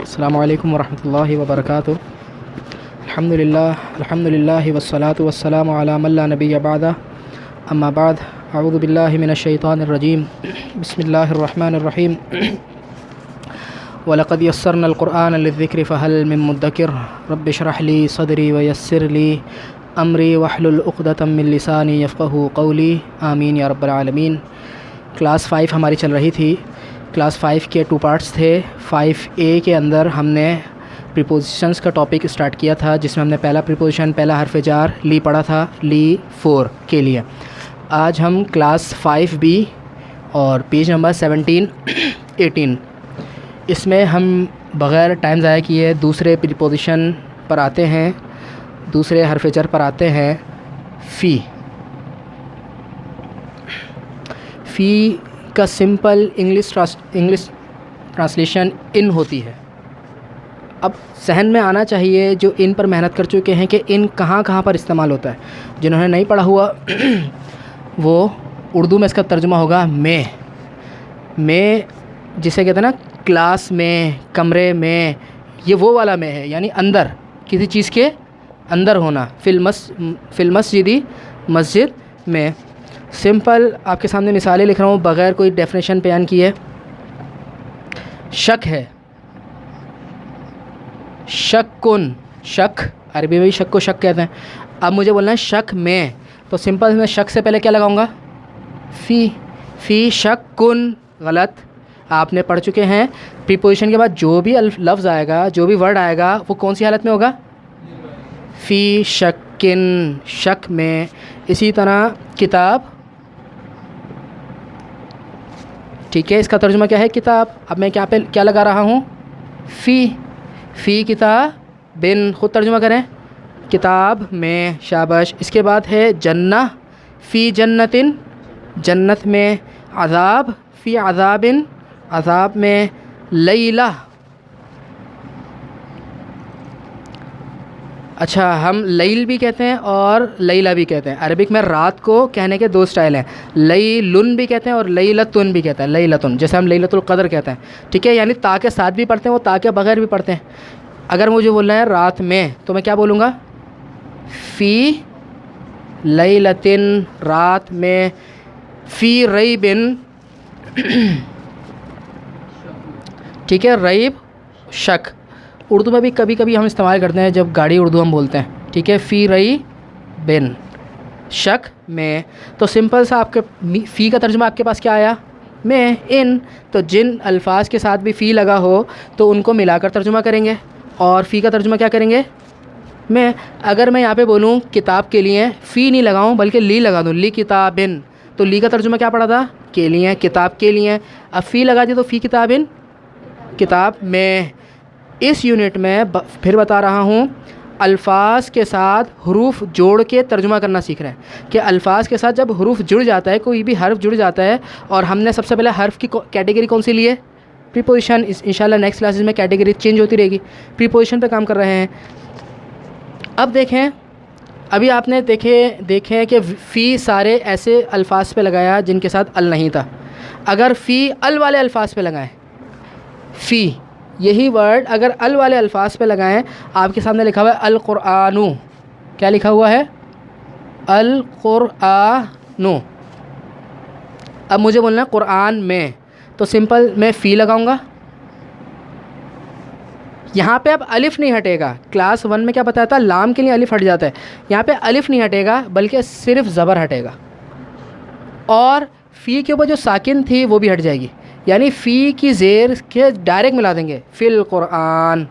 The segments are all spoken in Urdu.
السلام علیکم ورحمۃ اللہ وبرکاتہ۔ الحمد للہ والصلاة والسلام علی من لا نبی بعدہ، اما بعد، اعوذ باللہ من الشیطان الرجیم، بسم اللہ الرحمن الرحیم۔ وَلَقَدْ يَسَّرْنَا الْقُرْآنَ لِلذِّكْرِ فَهَلْ مِن مُدَّكِرٍ رَبِّ اشْرَحْ لِي صَدْرِي وَيَسِّرْ لِي أَمْرِي وَاحْلُلْ عُقْدَةً مِّن لِّسَانِي يَفْقَهُوا قَوْلِي، آمین یا رب العالمین۔ کلاس 5 ہماری چل رہی تھی۔ کلاس 5 کے 2 پارٹس تھے۔ 5A کے اندر ہم نے پریپوزیشنز کا ٹاپک اسٹارٹ کیا تھا، جس میں ہم نے پہلا پریپوزیشن، پہلا حرف جار لی پڑھا تھا، لی 4 کے لیے۔ آج ہم کلاس 5B اور پیج نمبر 17 18 اس میں ہم بغیر ٹائم ضائع کیے دوسرے پریپوزیشن پر آتے ہیں، دوسرے حرف جر پر آتے ہیں۔ فی کا سمپل انگلش ٹرانسلیشن ان ہوتی ہے۔ اب ذہن میں آنا چاہیے جو ان پر محنت کر چکے ہیں کہ ان کہاں کہاں پر استعمال ہوتا ہے۔ جنہوں نے نہیں پڑھا ہوا وہ اردو میں اس کا ترجمہ ہوگا میں جسے کہتے ہیں نا کلاس میں، کمرے میں، یہ وہ والا میں ہے، یعنی اندر، کسی چیز کے اندر ہونا۔ فی المسجد، مسجد میں۔ سمپل آپ کے سامنے مثالیں لکھ رہا ہوں بغیر کوئی ڈیفینیشن بیان کیے۔ شک ہے، شکن، شک عربی میں بھی شک کو شک کہتے ہیں۔ اب مجھے بولنا ہے شک میں، تو سمپل میں شک سے پہلے کیا لگاؤں گا؟ فی شکن۔ غلط، آپ نے پڑھ چکے ہیں پریپوزیشن کے بعد جو بھی لفظ آئے گا، جو بھی ورڈ آئے گا، وہ کون سی حالت میں ہوگا؟ فی شکن، شک میں۔ اسی طرح کتاب، ٹھیک ہے، اس کا ترجمہ کیا ہے؟ کتاب۔ اب میں کیا لگا رہا ہوں؟ فی کتاب بن، خود ترجمہ کریں۔ کتاب میں، شاباش۔ اس کے بعد ہے جنہ، فی جنتن، جنت میں۔ عذاب، فی عذابن، عذاب میں۔ لیلہ، اچھا ہم لیل بھی کہتے ہیں اور لیلہ بھی کہتے ہیں۔ عربک میں رات کو کہنے کے 2 سٹائل ہیں، لیلن بھی کہتے ہیں اور لیلتن بھی کہتے ہیں۔ لیلتن جیسے ہم لیلۃ القدر کہتے ہیں، ٹھیک ہے، یعنی تا کے ساتھ بھی پڑھتے ہیں، وہ تا کے بغیر بھی پڑھتے ہیں۔ اگر مجھے بولنا ہے رات میں، تو میں کیا بولوں گا؟ فی لیلتن، رات میں۔ فی ریبن، ٹھیک ہے، ریب شک۔ اردو میں بھی کبھی کبھی ہم استعمال کرتے ہیں جب گاڑی اردو ہم بولتے ہیں، ٹھیک ہے۔ فی رئی بن، شک میں۔ تو سمپل سا آپ کے فی کا ترجمہ آپ کے پاس کیا آیا؟ میں، ان۔ تو جن الفاظ کے ساتھ بھی فی لگا ہو تو ان کو ملا کر ترجمہ کریں گے، اور فی کا ترجمہ کیا کریں گے؟ میں۔ اگر میں یہاں پہ بولوں کتاب کے لیے، فی نہیں لگاؤں بلکہ لی لگا دوں، لی کتابن، تو لی کا ترجمہ کیا پڑا تھا؟ کے لیے، کتاب کے لیے۔ اب فی لگا دی تو فی کتابن، کتاب میں۔ اس یونٹ میں پھر بتا رہا ہوں، الفاظ کے ساتھ حروف جوڑ کے ترجمہ کرنا سیکھ رہے ہیں کہ الفاظ کے ساتھ جب حروف جڑ جاتا ہے، کوئی بھی حرف جڑ جاتا ہے، اور ہم نے سب سے پہلے حرف کی کیٹیگری کون سی لی ہے؟ پریپوزیشن۔ انشاءاللہ نیکسٹ کلاسز میں کیٹیگری چینج ہوتی رہے گی، پریپوزیشن پہ کام کر رہے ہیں۔ اب دیکھیں، ابھی آپ نے دیکھیں کہ فی سارے ایسے الفاظ پہ لگایا جن کے ساتھ ال نہیں تھا۔ اگر فی ال والے الفاظ پہ لگائیں، فی یہی ورڈ اگر ال والے الفاظ پہ لگائیں، آپ کے سامنے لکھا ہوا ہے القرآن، کیا لکھا ہوا ہے؟ القرآن۔ اب مجھے بولنا ہے قرآن میں، تو سمپل میں فی لگاؤں گا۔ یہاں پہ اب الف نہیں ہٹے گا۔ کلاس 1 میں کیا بتایا تھا؟ لام کے لیے الف ہٹ جاتا ہے، یہاں پہ الف نہیں ہٹے گا بلکہ صرف زبر ہٹے گا، اور فی کے اوپر جو ساکن تھی وہ بھی ہٹ جائے گی، یعنی فی کی زیر کے ڈائریکٹ ملا دیں گے، فی القرآن،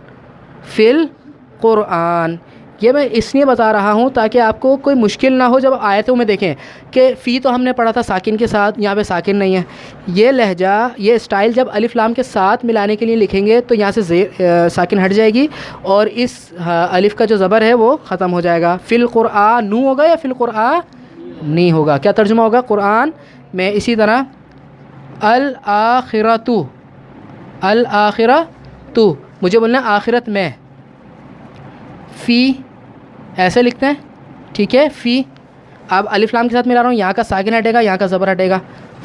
فی القرآن۔ یہ میں اس لیے بتا رہا ہوں تاکہ آپ کو کوئی مشکل نہ ہو جب آیتوں میں دیکھیں کہ فی تو ہم نے پڑھا تھا ساکن کے ساتھ، یہاں پہ ساکن نہیں ہے۔ یہ لہجہ، یہ اسٹائل جب الف لام کے ساتھ ملانے کے لیے لکھیں گے تو یہاں سے ساکن ہٹ جائے گی، اور اس الف کا جو زبر ہے وہ ختم ہو جائے گا۔ فی القرآن نو ہوگا یا فی القرآن نہیں ہوگا؟ کیا ترجمہ ہوگا؟ قرآن میں۔ اسی طرح الآخرۃ، الآخرۃ، مجھے بولنا ہے آخرت میں۔ فی ایسے لکھتے ہیں، ٹھیک ہے، فی۔ اب الف لام کے ساتھ ملا رہا ہوں، یہاں کا ساکن ہٹے گا، یہاں کا زبر ہٹے گا۔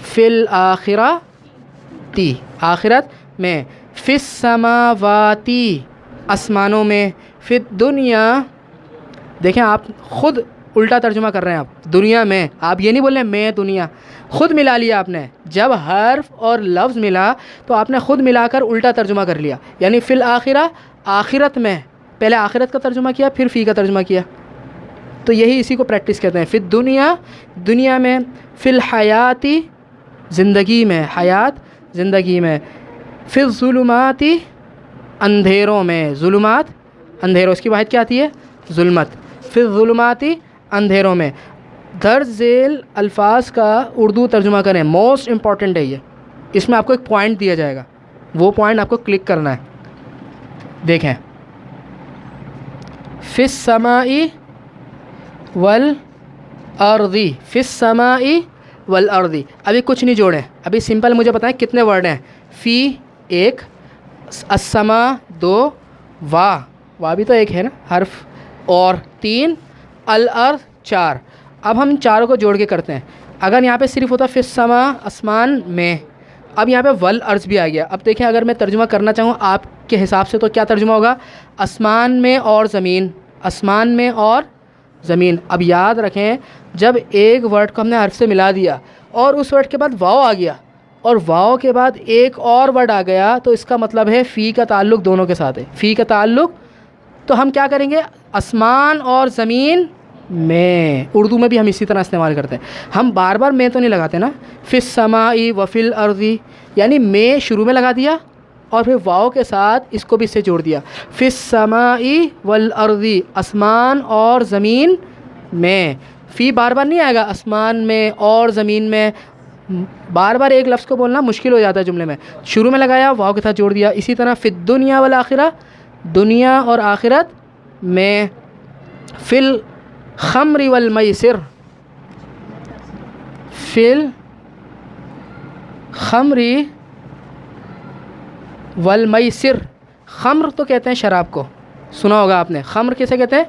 فی الآخرۃ، آخرت میں۔ فی السماواتی آسمانوں میں، فی الدنیا، دیکھیں آپ خود الٹا ترجمہ کر رہے ہیں، آپ دنیا میں، آپ یہ نہیں بول رہے میں دنیا، خود ملا لیا آپ نے، جب حرف اور لفظ ملا تو آپ نے خود ملا کر الٹا ترجمہ کر لیا، یعنی فی الآخرہ، آخرت میں، پہلے آخرت کا ترجمہ کیا پھر فی کا ترجمہ کیا، تو یہی اسی کو پریکٹس کہتے ہیں، فی الدنیا دنیا میں، فی الحیاتی زندگی میں، حیات زندگی میں، فی الظلماتی اندھیروں میں، ظلمات اندھیروں، اس کی واحد کیا آتی ہے؟ ظلمت، فی الظلماتی اندھیروں میں۔ درج ذیل الفاظ کا اردو ترجمہ کریں، موسٹ امپورٹنٹ ہے یہ، اس میں آپ کو ایک پوائنٹ دیا جائے گا، وہ پوائنٹ آپ کو کلک کرنا ہے۔ دیکھیں، فی السماء والارض، فی السماء والارض، ابھی کچھ نہیں جوڑیں، ابھی سمپل مجھے بتائیں کتنے ورڈ ہیں؟ فی ایک، السماء دو، وا بھی تو ایک ہے نا حرف، اور تین، الارض چار۔ اب ہم چاروں کو جوڑ کے کرتے ہیں، اگر یہاں پہ صرف ہوتا فی السماء آسمان میں، اب یہاں پہ والارض بھی آ گیا، اب دیکھیں اگر میں ترجمہ کرنا چاہوں آپ کے حساب سے تو کیا ترجمہ ہوگا؟ آسمان میں اور زمین، آسمان میں اور زمین۔ اب یاد رکھیں جب ایک ورڈ کو ہم نے حرف سے ملا دیا اور اس ورڈ کے بعد واو آ گیا اور واو کے بعد ایک اور ورڈ آ گیا تو اس کا مطلب ہے فی کا تعلق دونوں کے ساتھ ہے، فی کا تعلق، تو ہم کیا کریں گے؟ آسمان اور زمین میں، اردو میں بھی ہم اسی طرح استعمال کرتے ہیں، ہم بار بار میں تو نہیں لگاتے نا، فی السماء وفی الارض، یعنی میں شروع میں لگا دیا اور پھر واو کے ساتھ اس کو بھی اس سے جوڑ دیا، فی السماء والارض، آسمان اور زمین میں، فی بار بار نہیں آئے گا، آسمان میں اور زمین میں، بار بار ایک لفظ کو بولنا مشکل ہو جاتا ہے جملے میں، شروع میں لگایا واو کے ساتھ جوڑ دیا۔ اسی طرح فی الدنیا والآخرہ، دنیا اور آخرت میں، فی الخمر والمیسر، فی الخمر والمیسر، خمر تو کہتے ہیں شراب کو، سنا ہوگا آپ نے، خمر کیسے کہتے ہیں؟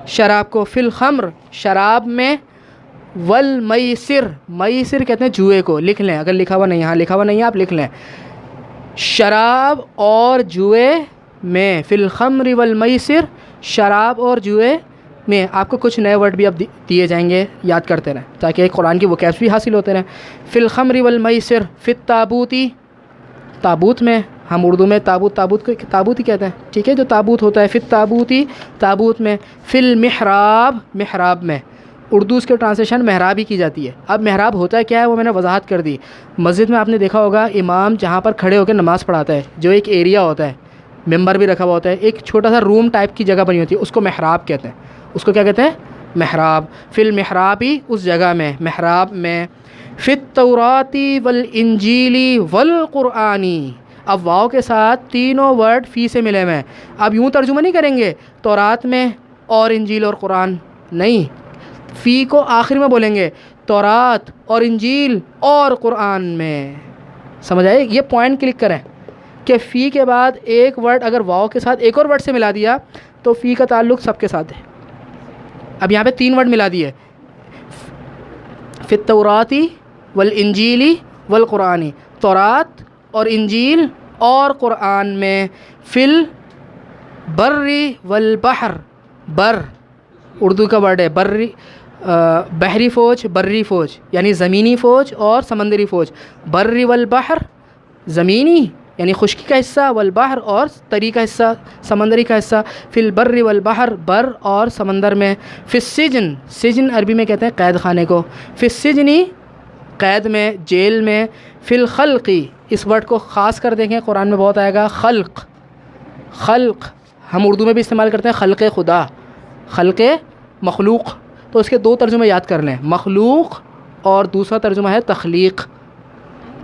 شراب کو، فی الخمر شراب میں، والمیسر، میسر کہتے ہیں جوئے کو، لکھ لیں اگر لکھا ہوا نہیں، ہاں لکھا ہوا نہیں ہے آپ لکھ لیں، شراب اور جوئے میں، فی الخمر والمیسر، شراب اور جوئے میں۔ آپ کو کچھ نئے ورڈ بھی اب دیے جائیں گے، یاد کرتے رہیں تاکہ قرآن کی وکیبس بھی حاصل ہوتے رہیں۔ فی الخمر والمیسر، فی التابوتی، تابوت میں، ہم اردو میں تابوت کو تابوت ہی کہتے ہیں، ٹھیک ہے، جو تابوت ہوتا ہے، فی التابوتی تابوت میں، فی المحراب محراب میں، اردو اس کے ٹرانسلیشن محراب ہی کی جاتی ہے۔ اب محراب ہوتا ہے کیا ہے وہ میں نے وضاحت کر دی، مسجد میں آپ نے دیکھا ہوگا امام جہاں پر کھڑے ہو کے نماز پڑھاتا ہے، جو ایک ایریا ہوتا ہے، ممبر بھی رکھا ہوا ہوتا ہے، ایک چھوٹا سا روم ٹائپ کی جگہ بنی ہوتی ہے، اس کو محراب کہتے ہیں، اس کو کیا کہتے ہیں؟ محراب، فی المحرابی اس جگہ میں، محراب میں، فی التوراتی والانجیلی والقرآنی، اب واو کے ساتھ تینوں ورڈ فی سے ملے ہوئے ہیں، اب یوں ترجمہ نہیں کریں گے تورات میں اور انجیل اور قرآن، نہیں، فی کو آخر میں بولیں گے، تورات اور انجیل اور قرآن میں، سمجھ آئے؟ یہ پوائنٹ کلک کریں کہ فی کے بعد ایک ورڈ اگر واو کے ساتھ ایک اور ورڈ سے ملا دیا تو فی کا تعلق سب کے ساتھ ہے۔ اب یہاں پہ تین ورڈ ملا دیے، فی التوراتی والانجیلی والقرآنی، تورات اور انجیل اور قرآن میں، فی البر والبحر، بر اردو کا ورڈ ہے، بحری فوج، بری فوج یعنی زمینی فوج اور سمندری فوج، بر والبحر زمینی یعنی خشکی کا حصہ، والبحر اور تری کا حصہ، سمندری کا حصہ، فی البر والبحر بر اور سمندر میں، فی السجن، سجن عربی میں کہتے ہیں قید خانے کو، فی السجنی قید میں، جیل میں، فی الخلقی، اس ورڈ کو خاص کر دیکھیں قرآن میں بہت آئے گا، خلق، خلق ہم اردو میں بھی استعمال کرتے ہیں، خلق خدا، خلق مخلوق، تو اس کے دو ترجمے یاد کر لیں، مخلوق اور دوسرا ترجمہ ہے تخلیق۔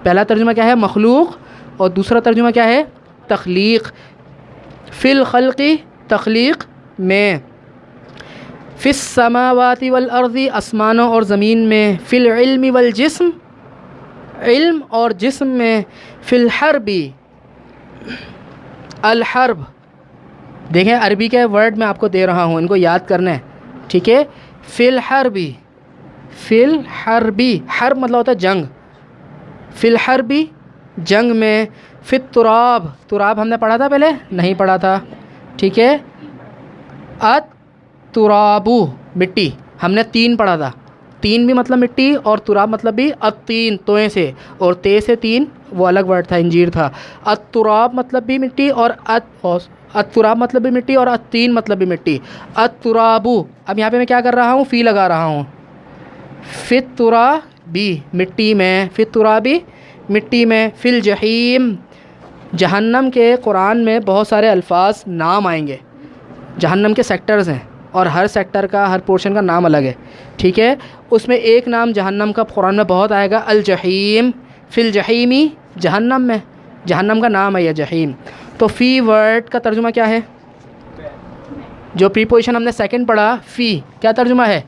پہلا ترجمہ کیا ہے؟ مخلوق، اور دوسرا ترجمہ کیا ہے؟ تخلیق۔ فی الخلقی تخلیق میں، فی السماوات والارض آسمانوں اور زمین میں، فی العلم والجسم علم اور جسم میں، فی الحرب الحرب، دیکھیں عربی کے ورڈ میں آپ کو دے رہا ہوں، ان کو یاد کرنا ہے، ٹھیک ہے، فی الحربی، فی الحربی، حرب مطلب ہوتا ہے جنگ، فی الحربی جنگ میں، فی التراب، تراب ہم نے پڑھا تھا پہلے؟ نہیں پڑھا تھا، ٹھیک ہے. الترابو مٹی، ہم نے تین پڑھا تھا. تین بھی مطلب مٹی اور تراب مطلب بھی التین توئیں سے، اور تے سے تین وہ الگ ورڈ تھا، انجیر تھا. التراب مطلب بھی مٹی اور التراب مطلب بھی مٹی اور التین مطلب بھی مٹی. الترابو، اب یہاں پہ میں کیا کر رہا ہوں؟ فی لگا رہا ہوں. فی الترابی مٹی میں، فی الترابی مٹی میں. فی الجحیم، جہنم کے قرآن میں بہت سارے الفاظ نام آئیں گے. جہنم کے سیکٹرز ہیں اور ہر سیکٹر کا، ہر پورشن کا نام الگ ہے، ٹھیک ہے. اس میں ایک نام جہنم کا قرآن میں بہت آئے گا، الجحیم. فی الجحیمی، جہنم میں، جہنم کا نام ہے یہ جحیم. تو فی ورڈ کا ترجمہ کیا ہے؟ جو پریپوزیشن ہم نے سیکنڈ پڑھا فی، کیا ترجمہ ہے؟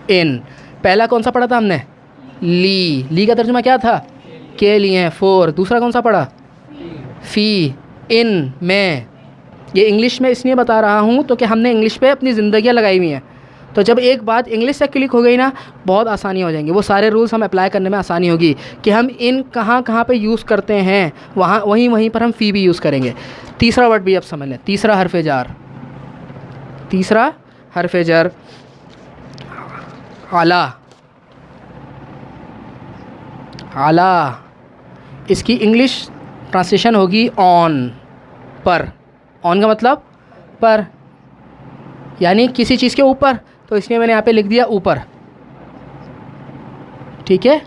ان. پہلا کون سا پڑھا تھا ہم نے؟ لی. لی کا ترجمہ کیا تھا؟ کے لیے. فور. دوسرا کون سا پڑھا؟ فی، ان میں. یہ انگلش میں اس لیے بتا رہا ہوں تو کہ ہم نے انگلش پہ اپنی زندگیاں لگائی ہوئی ہیں، تو جب ایک بات انگلش سے کلک ہو گئی نا، بہت آسانی ہو جائیں گی. وہ سارے رولز ہم اپلائی کرنے میں آسانی ہوگی کہ ہم ان کہاں کہاں پہ یوز کرتے ہیں، وہیں پر ہم فی بھی یوز کریں گے. تیسرا ورڈ بھی اب سمجھ لیں. تیسرا حرف جار، تیسرا حرف جر اعلیٰ. اعلیٰ، اس کی انگلش ٹرانسلیشن ہوگی آن، پر. آن کا مطلب پر، یعنی کسی چیز کے اوپر، تو اس لیے میں نے یہاں پہ لکھ دیا اوپر، ٹھیک ہے.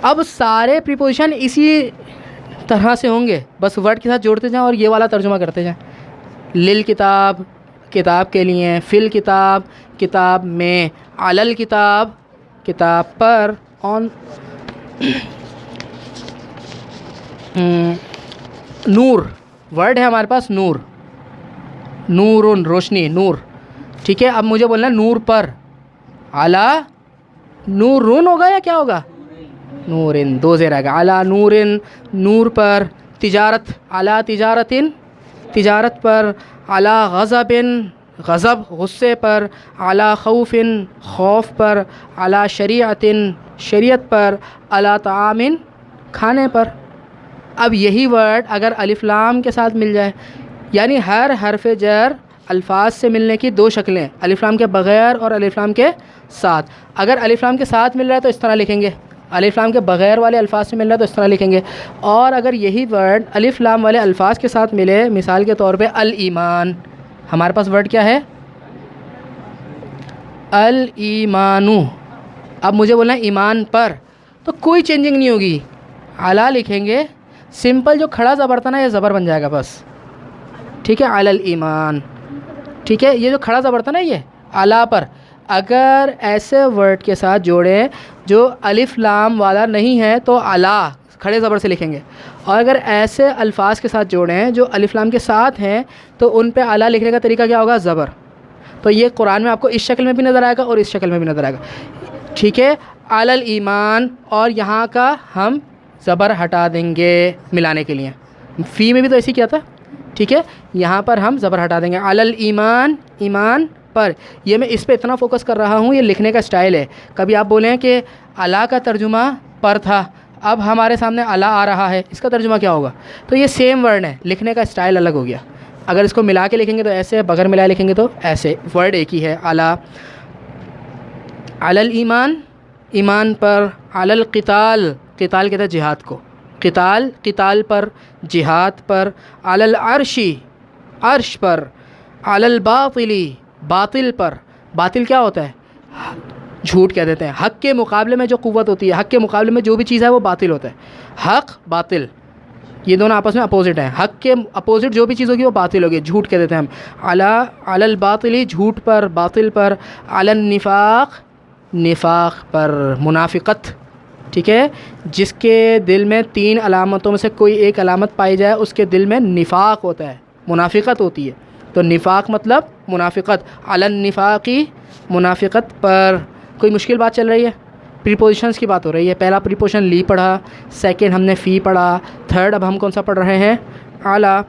اب سارے پریپوزیشن اسی طرح سے ہوں گے، بس ورڈ کے ساتھ جوڑتے جائیں اور یہ والا ترجمہ کرتے جائیں. للکتاب، کتاب کے لیے. فی الکتاب، کتاب میں. علی الکتاب، کتاب پر. آن. نور ورڈ ہے ہمارے پاس، نور. نورن، روشنی، نور، ٹھیک ہے. اب مجھے بولنا ہے نور پر. علی نورن ہوگا یا کیا ہوگا؟ نورن، دو زیر آئے گا. علی نورن، نور پر. تجارت، علی تجارتن، تجارت پر. علی غضبن، غضب غصے پر. علی خوفن، خوف پر. علی شریعتن، شریعت پر. علی طعامن، کھانے پر. اب یہی ورڈ اگر الف لام کے ساتھ مل جائے، یعنی ہر حرف جر الفاظ سے ملنے کی دو شکلیں، الف لام کے بغیر اور الف لام کے ساتھ. اگر الف لام کے ساتھ مل رہا ہے تو اس طرح لکھیں گے، الف لام کے بغیر والے الفاظ سے مل رہا ہے تو اس طرح لکھیں گے. اور اگر یہی ورڈ الف لام والے الفاظ کے ساتھ ملے، مثال کے طور پہ الایمان، ہمارے پاس ورڈ کیا ہے؟ الایمانو. اب مجھے بولنا ہے ایمان پر، تو کوئی چینجنگ نہیں ہوگی، علی لکھیں گے. سمپل جو کھڑا زبر تھا نا، یہ زبر بن جائے گا بس، ٹھیک ہے. علی الایمان، ٹھیک ہے. یہ جو کھڑا زبر تھا نا، یہ علی پر. اگر ایسے ورڈ کے ساتھ جوڑیں جو الف لام والا نہیں ہے تو علی کھڑے زبر سے لکھیں گے، اور اگر ایسے الفاظ کے ساتھ جوڑیں جو الف لام کے ساتھ ہیں تو ان پہ علی لکھنے کا طریقہ کیا ہوگا؟ زبر. تو یہ قرآن میں آپ کو اس شکل میں بھی نظر آئے گا اور اس شکل میں بھی نظر آئے گا، ٹھیک ہے. علی الایمان، اور یہاں کا ہم زبر ہٹا دیں گے ملانے کے لیے. فی میں بھی تو ایسے کیا تھا، ٹھیک ہے. یہاں پر ہم زبر ہٹا دیں گے. علی الایمان، ایمان پر. یہ میں اس پہ اتنا فوکس کر رہا ہوں، یہ لکھنے کا سٹائل ہے. کبھی آپ بولیں کہ علی کا ترجمہ پر تھا، اب ہمارے سامنے علی آ رہا ہے، اس کا ترجمہ کیا ہوگا؟ تو یہ سیم ورڈ ہے، لکھنے کا سٹائل الگ ہو گیا. اگر اس کو ملا کے لکھیں گے تو ایسے، بغیر ملائے لکھیں گے تو ایسے. ورڈ ایک ہی ہے، علی. علی الایمان، ایمان پر. علی القتال، قتال کہتے ہیں جہاد کو، قتال، قتال پر، جہاد پر. علی العرشی، عرش پر. علی الباطلی، باطل پر. باطل کیا ہوتا ہے؟ جھوٹ کہہ دیتے ہیں. حق کے مقابلے میں جو قوت ہوتی ہے، حق کے مقابلے میں جو بھی چیز ہے وہ باطل ہوتا ہے. حق، باطل، یہ دونوں آپس میں اپوزٹ ہیں. حق کے اپوزٹ جو بھی چیز ہوگی وہ باطل ہوگی، جھوٹ کہہ دیتے ہیں ہم. علی الباطلی، جھوٹ پر، باطل پر. علی النفاق، نفاق پر، منافقت، ٹھیک ہے. جس کے دل میں تین علامتوں میں سے کوئی ایک علامت پائی جائے اس کے دل میں نفاق ہوتا ہے، منافقت ہوتی ہے. تو نفاق مطلب منافقت. علی النفاقی، منافقت پر. کوئی مشکل بات چل رہی ہے؟ پریپوزیشنز کی بات ہو رہی ہے. پہلا پریپوزیشن لی پڑھا، سیکنڈ ہم نے فی پڑھا، تھرڈ اب ہم کون سا پڑھ رہے ہیں؟ اعلیٰ.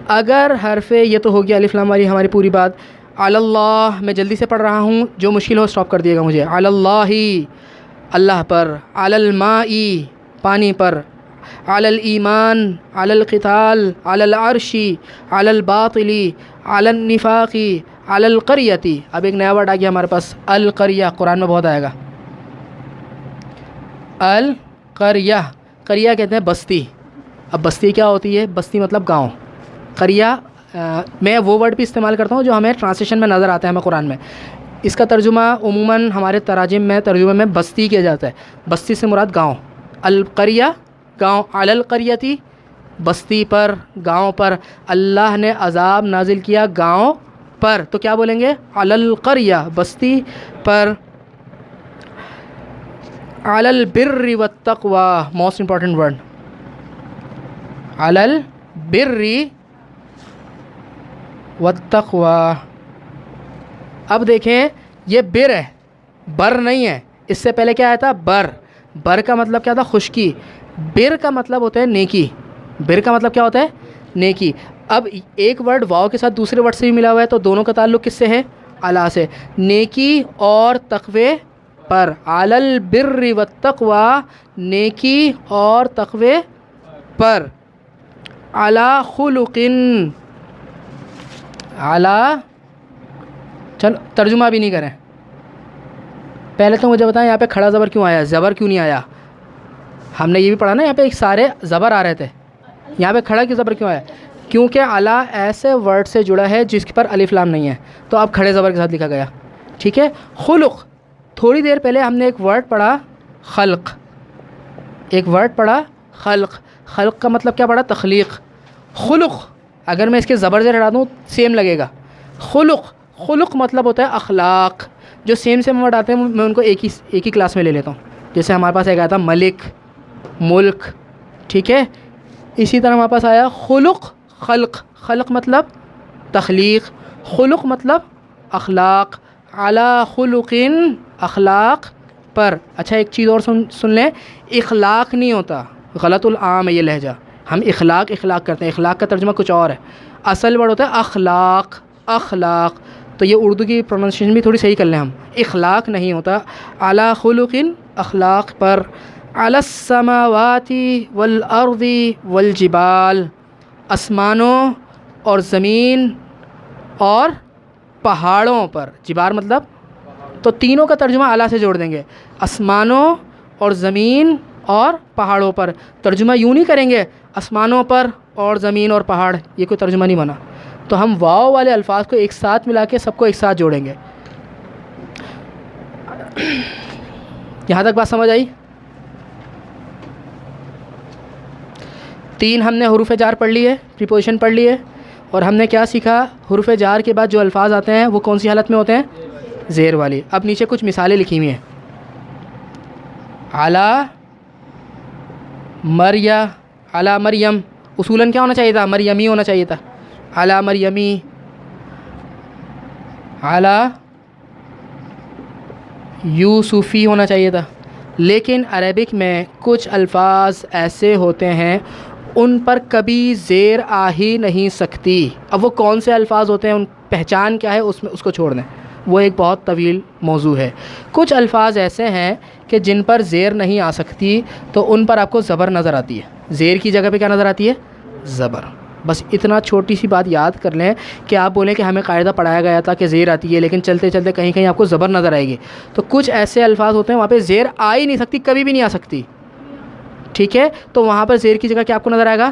اگر حرف، یہ تو ہو گیا الف لام والی ہماری پوری بات. علی اللہ، میں جلدی سے پڑھ رہا ہوں، جو مشکل ہو اسٹاپ کر دیے گا مجھے. علی اللہ، اللہ پر، علی الماء پانی پر، علی الایمان، علی القتال، علی العرش، علی الباطل، علی النفاق، علی القریۃ. اب ایک نیا ورڈ آ گیا ہمارے پاس، القریہ. قرآن میں بہت آئے گا. القریہ، قریہ کہتے ہیں بستی. اب بستی کیا ہوتی ہے؟ بستی مطلب گاؤں. قریہ میں وہ ورڈ بھی استعمال کرتا ہوں جو ہمیں ٹرانسلیشن میں نظر آتا ہے ہمیں قرآن میں. اس کا ترجمہ عموماً ہمارے تراجم میں ترجمے میں بستی کیا جاتا ہے. بستی سے مراد گاؤں. القریہ گاؤں، علی القریۃ بستی پر، گاؤں پر. اللہ نے عذاب نازل کیا گاؤں پر، تو کیا بولیں گے؟ علی القریہ بستی پر. علی البر والتقوی موسٹ امپورٹنٹ ورڈ، علی البر والتقوی. اب دیکھیں یہ بر ہے، بر نہیں ہے. اس سے پہلے کیا آیا تھا؟ بر. بر کا مطلب کیا تھا؟ خشکی. بر کا مطلب ہوتا ہے نیکی. بر کا مطلب کیا ہوتا ہے؟ نیکی. اب ایک ورڈ واو کے ساتھ دوسرے ورڈ سے بھی ملا ہوا ہے، تو دونوں کا تعلق کس سے ہے؟ اعلیٰ سے. نیکی اور تقوی پر. علی البر والتقوی نیکی اور تقوی پر. علی خلق، علی، چلو ترجمہ بھی نہیں کریں. پہلے تو مجھے بتائیں یہاں پہ کھڑا زبر کیوں آیا، زبر کیوں نہیں آیا؟ ہم نے یہ بھی پڑھا نا، یہاں پہ ایک سارے زبر آ رہے تھے، یہاں پہ کھڑا کی زبر کیوں آیا؟ کیونکہ علی ایسے ورڈ سے جڑا ہے جس پر الف لام نہیں ہے، تو اب کھڑے زبر کے ساتھ لکھا گیا. ٹھیک ہے. خلق، تھوڑی دیر پہلے ہم نے ایک ورڈ پڑھا خلق. ایک ورڈ پڑھا خلق. خلق کا مطلب کیا پڑھا؟ تخلیق. خلق اگر میں اس کے زبر سے ہٹا دوں سیم لگے گا. خلق، خلق مطلب ہوتا ہے اخلاق. جو سیم ورڈ آتے ہیں میں ان کو ایک ہی کلاس میں لے لیتا ہوں. جیسے ہمارے پاس ایک آیا تھا ملک، ملک. ٹھیک ہے. اسی طرح ہمارے پاس آیا خلق، خلق. خلق مطلب تخلیق، خلق مطلب اخلاق. علی خلق اخلاق پر. اچھا ایک چیز اور سن لیں، اخلاق نہیں ہوتا، غلط العام ہے یہ لہجہ. ہم اخلاق کرتے ہیں، اخلاق کا ترجمہ کچھ اور ہے. اصل ورڈ ہوتا ہے اخلاق، اخلاق. تو یہ اردو کی پروننسیشن بھی تھوڑی صحیح کر لیں ہم. اخلاق نہیں ہوتا. علی خلق اخلاق پر. علی السماوات والارض والجبال آسمانوں اور زمین اور پہاڑوں پر. جبال مطلب، تو تینوں کا ترجمہ اعلیٰ سے جوڑ دیں گے. آسمانوں اور زمین اور پہاڑوں پر. ترجمہ یوں نہیں کریں گے آسمانوں پر اور زمین اور پہاڑ، یہ کوئی ترجمہ نہیں بنا. تو ہم واو والے الفاظ کو ایک ساتھ ملا کے سب کو ایک ساتھ جوڑیں گے. یہاں تک بات سمجھ آئی؟ 3 ہم نے حروف جار پڑھ لی ہے، پریپوزیشن پڑھ لی ہے. اور ہم نے کیا سیکھا؟ حروف جار کے بعد جو الفاظ آتے ہیں وہ کون سی حالت میں ہوتے ہیں؟ زیر والی. اب نیچے کچھ مثالیں لکھی ہوئی ہیں. علی علی مریم، اصولاً کیا ہونا چاہیے تھا؟ مریمی ہونا چاہیے تھا. علی مریمی، علی یوسفی ہونا چاہیے تھا. لیکن عربک میں کچھ الفاظ ایسے ہوتے ہیں ان پر کبھی زیر آ ہی نہیں سکتی. اب وہ کون سے الفاظ ہوتے ہیں، ان پہچان کیا ہے اس کو چھوڑ دیں، وہ ایک بہت طویل موضوع ہے. کچھ الفاظ ایسے ہیں کہ جن پر زیر نہیں آ سکتی، تو ان پر آپ کو زبر نظر آتی ہے. زیر کی جگہ پہ کیا نظر آتی ہے؟ زبر. بس اتنا چھوٹی سی بات یاد کر لیں کہ آپ بولیں کہ ہمیں قاعدہ پڑھایا گیا تھا کہ زیر آتی ہے، لیکن چلتے چلتے کہیں کہیں آپ کو زبر نظر آئے گی. تو کچھ ایسے الفاظ ہوتے ہیں وہاں پہ زیر آ ہی نہیں سکتی، کبھی بھی نہیں آ سکتی. ٹھیک ہے. تو وہاں پر زیر کی جگہ کیا آپ کو نظر آئے گا؟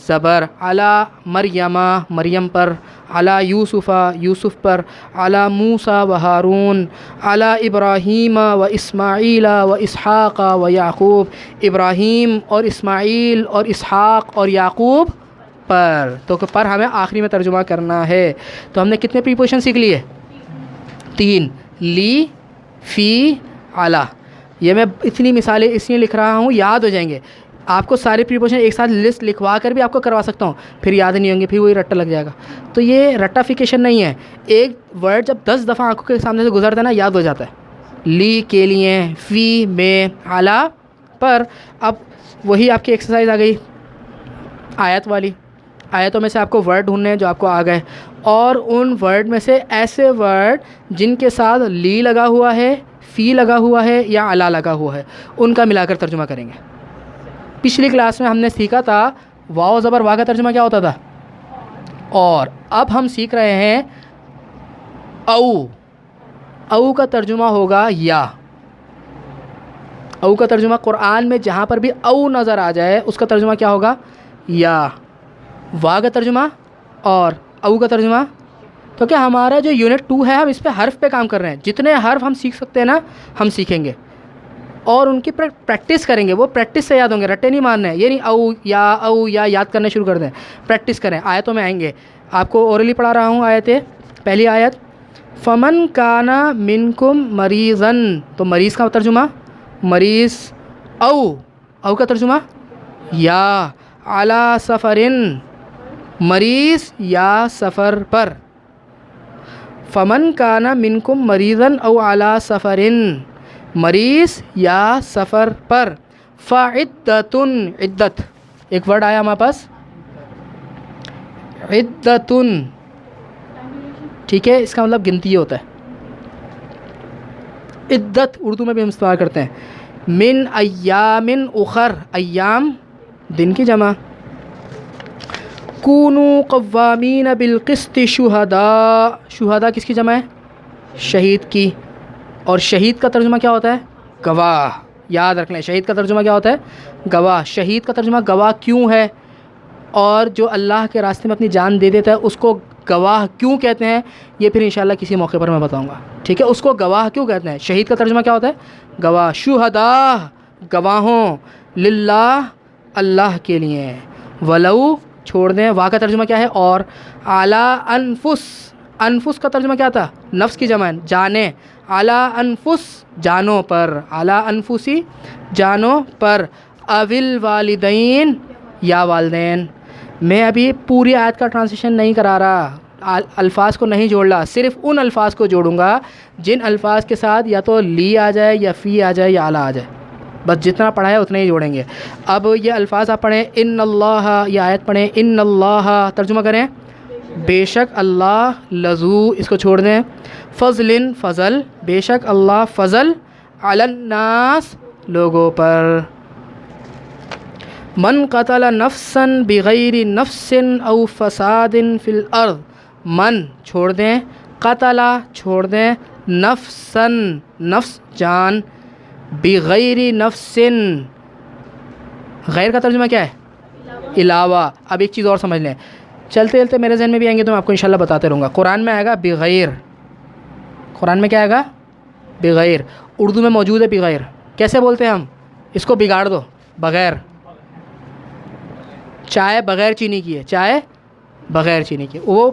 زبر. علی مریم، مریم پر. علی یوسف، یوسف پر. علی موسیٰ و ہارون. علی ابراہیم و اسماعیل و اسحاق و یعقوب. ابراہیم اور اسماعیل اور اسحاق اور یعقوب پر. تو پر ہمیں آخری میں ترجمہ کرنا ہے. تو ہم نے کتنے پریپوزیشن سیکھ لیے؟ 3. لی، فی، علی. یہ میں اتنی مثالیں اس لیے لکھ رہا ہوں یاد ہو جائیں گے. آپ کو سارے پریپوزیشن ایک ساتھ لسٹ لکھوا کر بھی آپ کو کروا سکتا ہوں، پھر یاد نہیں ہوں گے، پھر وہی رٹا لگ جائے گا. تو یہ رٹافیکیشن نہیں ہے. ایک ورڈ جب 10 دفعہ آنکھوں کے سامنے سے گزرتا ہے نا، یاد ہو جاتا ہے. لی کے لیے، فی میں، علی پر. اب وہی آپ کی ایکسرسائز آ گئی آیت والی. آیتوں میں سے آپ کو ورڈ ڈھونڈنے ہیں جو آپ کو آ گئے، اور ان ورڈ میں سے ایسے ورڈ جن کے ساتھ لی لگا ہوا ہے، فی لگا ہوا ہے یا علا لگا ہوا ہے، ان کا ملا کر ترجمہ کریں گے۔ پچھلی کلاس میں ہم نے سیکھا تھا واو زبر وا کا ترجمہ کیا ہوتا تھا، اور اب ہم سیکھ رہے ہیں او کا ترجمہ ہوگا یا۔ او کا ترجمہ قرآن میں جہاں پر بھی او نظر آ جائے اس کا ترجمہ کیا ہوگا، یا۔ وا کا ترجمہ اور او کا ترجمہ، تو کیا ہمارا جو یونٹ 2 ہے ہم اس پہ حرف پہ کام کر رہے ہیں، جتنے حرف ہم سیکھ سکتے ہیں نا ہم سیکھیں گے اور ان کی پریکٹس کریں گے، وہ پریکٹس سے یاد ہوں گے، رٹے نہیں مارنے ہیں، یہ نہیں او یا یاد کرنے شروع کر دیں، پریکٹس کریں۔ آیتوں میں آئیں گے، آپ کو اورلی پڑھا رہا ہوں آیتیں۔ پہلی آیت فمن کانا منکم مریضن، تو مریض کا ترجمہ مریض، او کا ترجمہ یا، علی سفرن مریض یا سفر پر، فمن کانا منکم مریضن او علی سفرن مریض یا سفر پر، فعدتن، عدت ایک ورڈ آیا ہمارے پاس، عدتن، ٹھیک ہے، اس کا مطلب گنتی ہوتا ہے۔ عدت اردو میں بھی ہم استعمال کرتے ہیں، من ایام اخر، ایام دن کی جمع، کونوا قوامین بالقسط شہداء، شہداء کس کی جمع ہے، شہید کی، اور شہید کا ترجمہ کیا ہوتا ہے، گواہ، یاد رکھ لیں شہید کا ترجمہ کیا ہوتا ہے، گواہ۔ شہید کا ترجمہ گواہ کیوں ہے، اور جو اللہ کے راستے میں اپنی جان دے دیتا ہے اس کو گواہ کیوں کہتے ہیں، یہ پھر انشاءاللہ کسی موقع پر میں بتاؤں گا، ٹھیک ہے، اس کو گواہ کیوں کہتے ہیں۔ شہید کا ترجمہ کیا ہوتا ہے، گواہ، شہداء گواہوں، للہ اللہ کے لیے، ولو چھوڑ دیں، وا کا ترجمہ کیا ہے، اور، اعلی انفس، انفس کا ترجمہ کیا تھا، نفس کی جمع، جانیں، اعلی انفس جانوں پر، اعلی انفسی جانوں پر، اول والدین یا والدین۔ میں ابھی پوری آیت کا ٹرانسلیشن نہیں کرا رہا، الفاظ کو نہیں جوڑ رہا، صرف ان الفاظ کو جوڑوں گا جن الفاظ کے ساتھ یا تو لی آ جائے یا فی آ جائے یا اعلیٰ آ جائے، بس جتنا پڑھا ہے اتنا ہی جوڑیں گے۔ اب یہ الفاظ آپ پڑھیں، ان اللہ، یہ آیت پڑھیں، ان اللہ، ترجمہ کریں بے شک اللہ، لذو اس کو چھوڑ دیں، فضل فضل، بے شک اللہ فضل، علی الناس لوگوں پر، من قتل نفسا بغیر نفس او فساد فی الارض، من چھوڑ دیں، قتل چھوڑ دیں، نفسا نفس جان، بغیر نفس، غیر کا ترجمہ کیا ہے، علاوہ۔ اب ایک چیز اور سمجھ لیں، چلتے چلتے میرے ذہن میں بھی آئیں گے تو میں آپ کو انشاءاللہ بتاتے رہوں گا۔ قرآن میں آئے گا بغیر، قرآن میں کیا آئے گا، بغیر، اردو میں موجود ہے بغیر، کیسے بولتے ہیں ہم، اس کو بگاڑ دو، بغیر، چائے بغیر چینی کی ہے، چائے بغیر چینی کی، وہ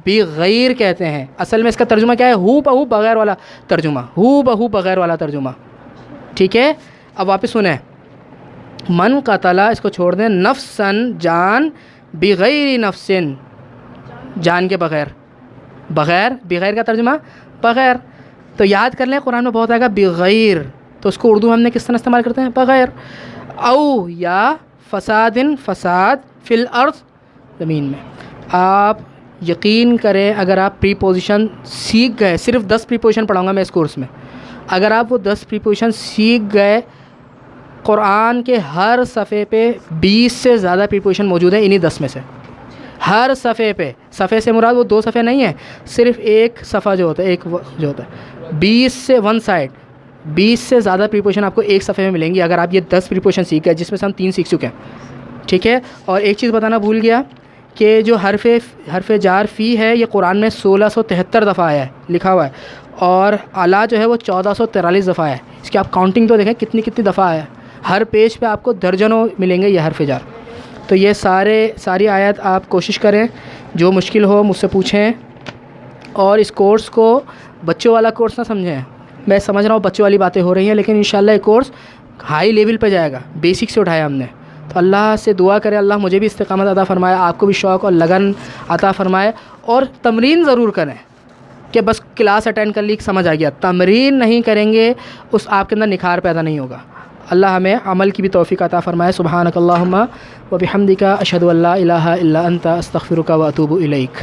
بغیر کہتے ہیں۔ اصل میں اس کا ترجمہ کیا ہے، ہو بہو بغیر والا ترجمہ، ہو بہو بغیر والا ترجمہ، ٹھیک ہے۔ اب واپس سنیں، من قتل اس کو چھوڑ دیں، نفسن جان، بغیر نفسن جان کے بغیر، بغیر، بغیر کا ترجمہ بغیر، تو یاد کر لیں قرآن میں بہت آئے گا بغیر، تو اس کو اردو ہم نے کس طرح استعمال کرتے ہیں، بغیر، او یا فساد، فساد، فی الارض زمین میں۔ آپ یقین کریں اگر آپ پریپوزیشن سیکھ گئے، صرف 10 پریپوزیشن پڑھاؤں گا میں اس کورس میں، اگر آپ وہ 10 پریپوزیشن سیکھ گئے، قرآن کے ہر صفحے پہ 20 سے زیادہ پریپوزیشن موجود ہیں انہی 10 میں سے، ہر صفحے پہ، صفحے سے مراد وہ 2 صفحے نہیں ہیں، صرف ایک صفحہ جو ہوتا ہے، ایک جو ہوتا ہے، 20 سے 1 سائڈ 20 سے زیادہ پریپوزیشن آپ کو ایک صفحے میں ملیں گی اگر آپ یہ 10 پریپوزیشن سیکھ گئے، جس میں سے ہم 3 سیکھ چکے ہیں، ٹھیک ہے۔ اور ایک چیز بتانا بھول گیا کہ جو حرف جار فی ہے یہ قرآن میں 1673 دفعہ آیا ہے، لکھا ہوا ہے، اور اعلیٰ جو ہے وہ 1443 دفعہ ہے۔ اس کی آپ کاؤنٹنگ تو دیکھیں کتنی دفعہ آیا ہے، ہر پیج پہ آپ کو درجنوں ملیں گے یہ حرف جار۔ تو یہ ساری آیت آپ کوشش کریں، جو مشکل ہو مجھ سے پوچھیں، اور اس کورس کو بچوں والا کورس نہ سمجھیں، میں سمجھ رہا ہوں بچوں والی باتیں ہو رہی ہیں، لیکن انشاءاللہ یہ کورس ہائی لیول پہ جائے گا، بیسک سے اٹھایا ہم نے، تو اللہ سے دعا کریں اللہ مجھے بھی استقامت عطا فرمائے، آپ کو بھی شوق اور لگن عطا فرمائے، اور تمرین ضرور کریں کہ بس کلاس اٹینڈ کر لی سمجھ آ گیا، تمرین نہیں کریں گے اس آپ کے اندر نکھار پیدا نہیں ہوگا۔ اللہ ہمیں عمل کی بھی توفیق عطا فرمائے۔ سبحانک اللہم و بحمدک، اشہد ان لا الہ الا انت، استغفرک و اتوب الیک۔